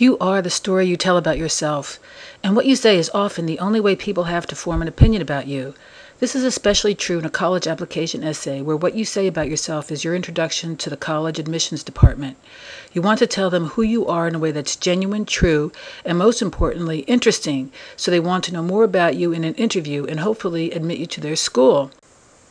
You are the story you tell about yourself, and what you say is often the only way people have to form an opinion about you. This is especially true in a college application essay, where what you say about yourself is your introduction to the college admissions department. You want to tell them who you are in a way that's genuine, true, and most importantly, interesting, so they want to know more about you in an interview and hopefully admit you to their school.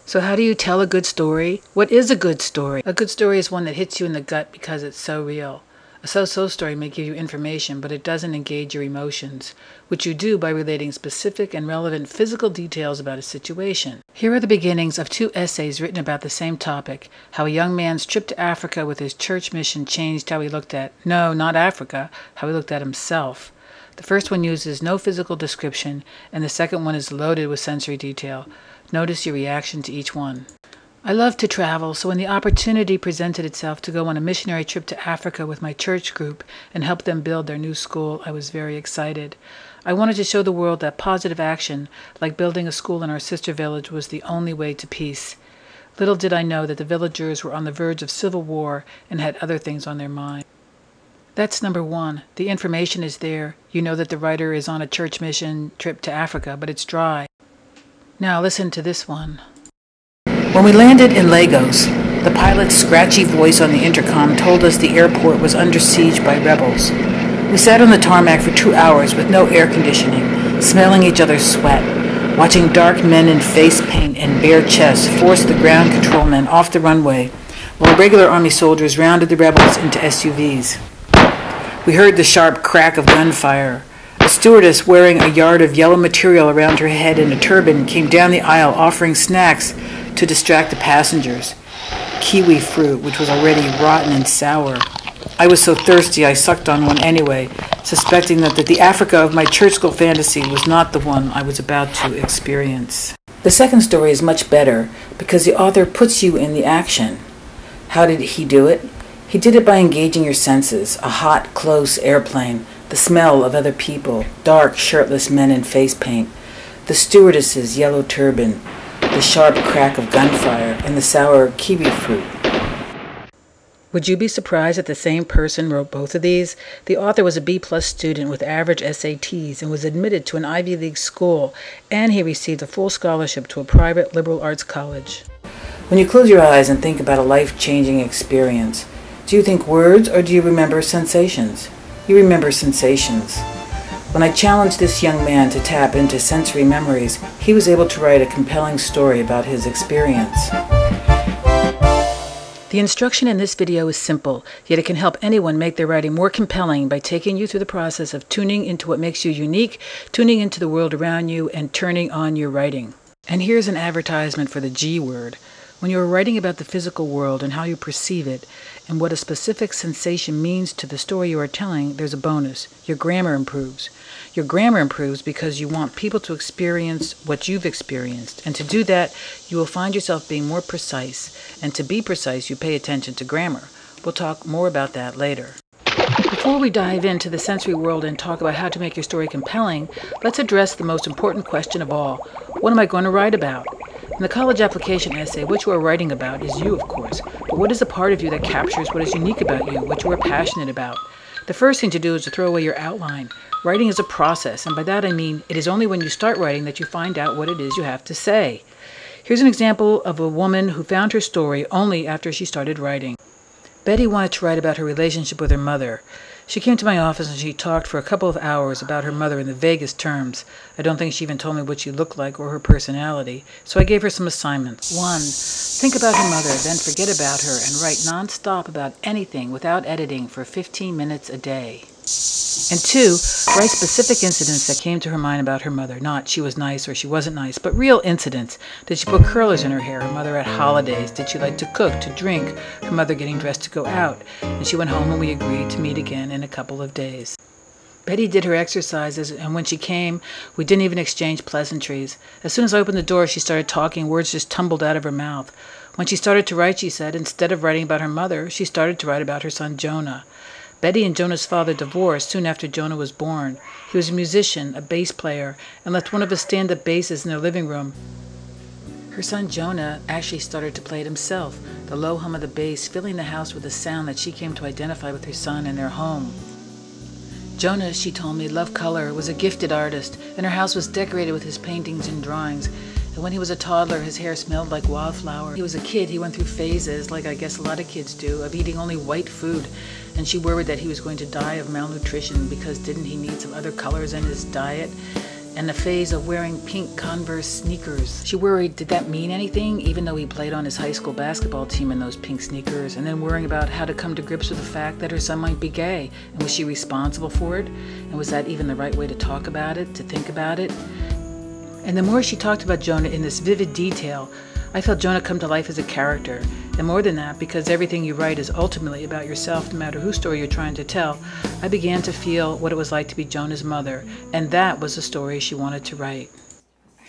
So how do you tell a good story? What is a good story? A good story is one that hits you in the gut because it's so real. A so-so story may give you information, but it doesn't engage your emotions, which you do by relating specific and relevant physical details about a situation. Here are the beginnings of two essays written about the same topic: how a young man's trip to Africa with his church mission changed how he looked at, no, not Africa, how he looked at himself. The first one uses no physical description, and the second one is loaded with sensory detail. Notice your reaction to each one. I love to travel, so when the opportunity presented itself to go on a missionary trip to Africa with my church group and help them build their new school, I was very excited. I wanted to show the world that positive action, like building a school in our sister village, was the only way to peace. Little did I know that the villagers were on the verge of civil war and had other things on their mind. That's number one. The information is there. You know that the writer is on a church mission trip to Africa, but it's dry. Now listen to this one. When we landed in Lagos, the pilot's scratchy voice on the intercom told us the airport was under siege by rebels. We sat on the tarmac for 2 hours with no air conditioning, smelling each other's sweat, watching dark men in face paint and bare chests force the ground control men off the runway, while regular army soldiers rounded the rebels into SUVs. We heard the sharp crack of gunfire. A stewardess wearing a yard of yellow material around her head and a turban came down the aisle offering snacks to distract the passengers. Kiwi fruit, which was already rotten and sour. I was so thirsty I sucked on one anyway, suspecting that the Africa of my church school fantasy was not the one I was about to experience. The second story is much better because the author puts you in the action. How did he do it? He did it by engaging your senses: a hot, close airplane, the smell of other people, dark, shirtless men in face paint, the stewardess's yellow turban, the sharp crack of gunfire, and the sour kiwi fruit. Would you be surprised that the same person wrote both of these? The author was a B+ student with average SATs and was admitted to an Ivy League school, and he received a full scholarship to a private liberal arts college. When you close your eyes and think about a life-changing experience, do you think words or do you remember sensations? You remember sensations. When I challenged this young man to tap into sensory memories, he was able to write a compelling story about his experience. The instruction in this video is simple, yet it can help anyone make their writing more compelling by taking you through the process of tuning into what makes you unique, tuning into the world around you, and turning on your writing. And here's an advertisement for the G word. When you're writing about the physical world and how you perceive it, and what a specific sensation means to the story you are telling, there's a bonus. Your grammar improves. Your grammar improves because you want people to experience what you've experienced. And to do that, you will find yourself being more precise. And to be precise, you pay attention to grammar. We'll talk more about that later. Before we dive into the sensory world and talk about how to make your story compelling, let's address the most important question of all. What am I going to write about? In the college application essay, what you are writing about is you, of course, but what is the part of you that captures what is unique about you, what you are passionate about? The first thing to do is to throw away your outline. Writing is a process, and by that I mean it is only when you start writing that you find out what it is you have to say. Here's an example of a woman who found her story only after she started writing. Betty wanted to write about her relationship with her mother. She came to my office and she talked for a couple of hours about her mother in the vaguest terms. I don't think she even told me what she looked like or her personality, so I gave her some assignments. 1. Think about her mother, then forget about her and write non-stop about anything without editing for 15 minutes a day. And 2, write specific incidents that came to her mind about her mother. Not she was nice or she wasn't nice, but real incidents. Did she put curlers in her hair? Her mother at holidays. Did she like to cook, to drink? Her mother getting dressed to go out. And she went home and we agreed to meet again in a couple of days. Betty did her exercises, and when she came, we didn't even exchange pleasantries. As soon as I opened the door, she started talking. Words just tumbled out of her mouth. When she started to write, she said, instead of writing about her mother, she started to write about her son Jonah. Betty and Jonah's father divorced soon after Jonah was born. He was a musician, a bass player, and left one of his stand-up basses in their living room. Her son Jonah actually started to play it himself, the low hum of the bass filling the house with a sound that she came to identify with her son and their home. Jonah, she told me, loved color, was a gifted artist, and her house was decorated with his paintings and drawings. And when he was a toddler, his hair smelled like wildflower. He was a kid, he went through phases, like I guess a lot of kids do, of eating only white food. And she worried that he was going to die of malnutrition because didn't he need some other colors in his diet? And a phase of wearing pink Converse sneakers. She worried, did that mean anything, even though he played on his high school basketball team in those pink sneakers? And then worrying about how to come to grips with the fact that her son might be gay. And was she responsible for it? And was that even the right way to talk about it, to think about it? And the more she talked about Jonah in this vivid detail, I felt Jonah come to life as a character. And more than that, because everything you write is ultimately about yourself, no matter whose story you're trying to tell, I began to feel what it was like to be Jonah's mother, and that was the story she wanted to write.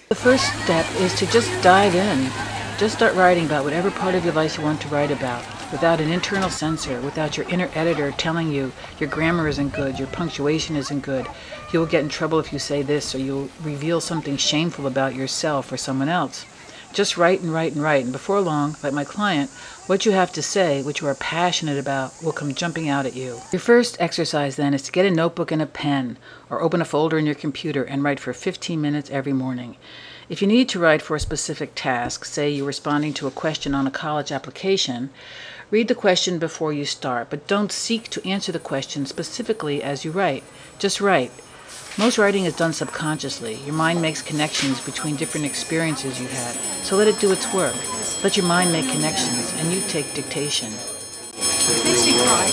The first step is to just dive in. Just start writing about whatever part of your life you want to write about, without an internal censor, without your inner editor telling you your grammar isn't good, your punctuation isn't good, you'll get in trouble if you say this, or you'll reveal something shameful about yourself or someone else. Just write and write and write, and before long, like my client, what you have to say, what you are passionate about, will come jumping out at you. Your first exercise then is to get a notebook and a pen, or open a folder in your computer and write for 15 minutes every morning. If you need to write for a specific task, say you're responding to a question on a college application, read the question before you start, but don't seek to answer the question specifically as you write. Just write. Most writing is done subconsciously. Your mind makes connections between different experiences you've had, so let it do its work. Let your mind make connections, and you take dictation. It makes me cry.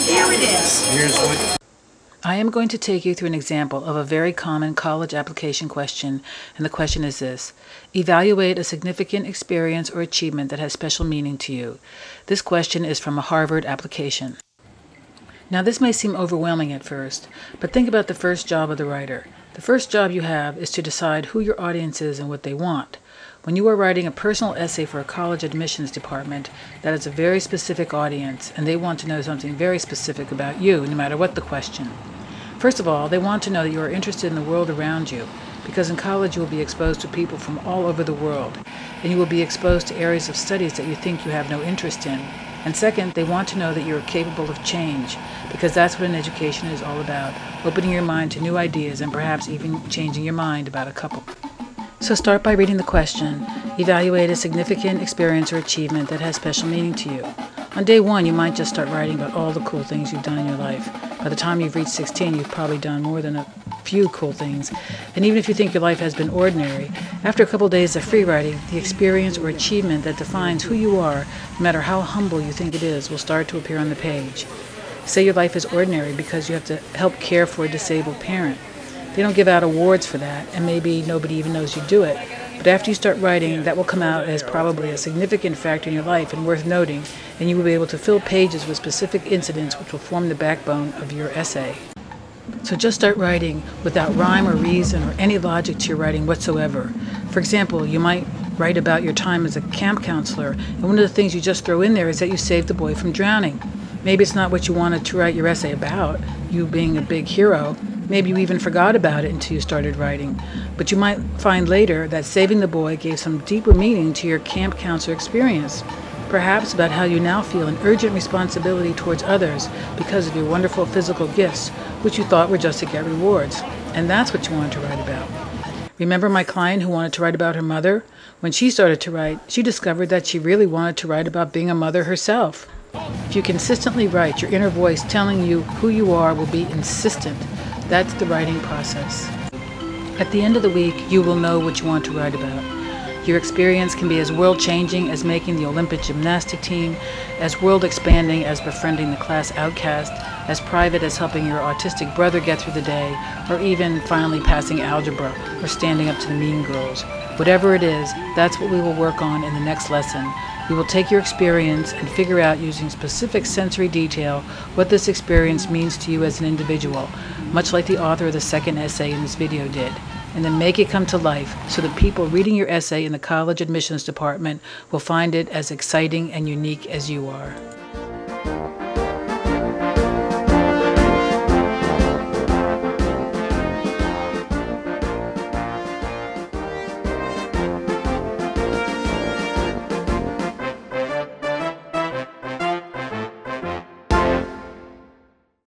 Here it is. I am going to take you through an example of a very common college application question, and the question is this. Evaluate a significant experience or achievement that has special meaning to you. This question is from a Harvard application. Now this may seem overwhelming at first, but think about the first job of the writer. The first job you have is to decide who your audience is and what they want. When you are writing a personal essay for a college admissions department, that is a very specific audience, and they want to know something very specific about you, no matter what the question. First of all, they want to know that you are interested in the world around you, because in college you will be exposed to people from all over the world, and you will be exposed to areas of studies that you think you have no interest in. And second, they want to know that you are capable of change, because that's what an education is all about, opening your mind to new ideas and perhaps even changing your mind about a couple. So start by reading the question. Evaluate a significant experience or achievement that has special meaning to you. On day one, you might just start writing about all the cool things you've done in your life. By the time you've reached 16, you've probably done more than a few cool things. And even if you think your life has been ordinary, after a couple days of free writing, the experience or achievement that defines who you are, no matter how humble you think it is, will start to appear on the page. Say your life is ordinary because you have to help care for a disabled parent. They don't give out awards for that, and maybe nobody even knows you do it. But after you start writing, that will come out as probably a significant factor in your life and worth noting, and you will be able to fill pages with specific incidents which will form the backbone of your essay. So just start writing without rhyme or reason or any logic to your writing whatsoever. For example, you might write about your time as a camp counselor, and one of the things you just throw in there is that you saved the boy from drowning. Maybe it's not what you wanted to write your essay about, you being a big hero. Maybe you even forgot about it until you started writing. But you might find later that saving the boy gave some deeper meaning to your camp counselor experience. Perhaps about how you now feel an urgent responsibility towards others because of your wonderful physical gifts, which you thought were just to get rewards. And that's what you wanted to write about. Remember my client who wanted to write about her mother? When she started to write, she discovered that she really wanted to write about being a mother herself. If you consistently write, your inner voice telling you who you are will be insistent. That's the writing process. At the end of the week, you will know what you want to write about. Your experience can be as world-changing as making the Olympic gymnastic team, as world-expanding as befriending the class outcast, as private as helping your autistic brother get through the day, or even finally passing algebra or standing up to the mean girls. Whatever it is, that's what we will work on in the next lesson. We will take your experience and figure out using specific sensory detail what this experience means to you as an individual, much like the author of the second essay in this video did, and then make it come to life so that people reading your essay in the college admissions department will find it as exciting and unique as you are.